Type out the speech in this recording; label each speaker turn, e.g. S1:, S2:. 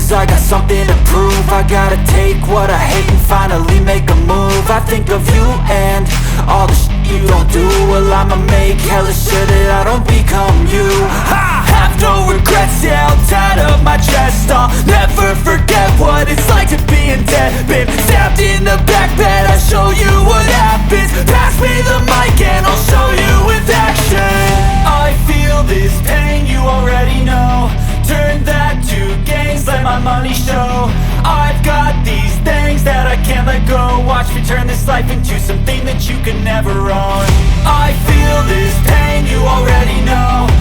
S1: lose, I got something to prove. I gotta take what I hate and finally make a move. I think of you and all the shit you don't do. Well, I'ma make hella sure that I don't become you. I have no regrets, yeah, I'll tie up my chest. I'll never forget what it's like to be in debt. Been stabbed in the back bed, I'll show you what happens. Pass me the mic and I'll show you with action. I feel this pain, you already know. Turn that to gains, let my money show. I've got these things that I can't let go. Watch me turn this life into something that you can never own. I feel this pain, you already know.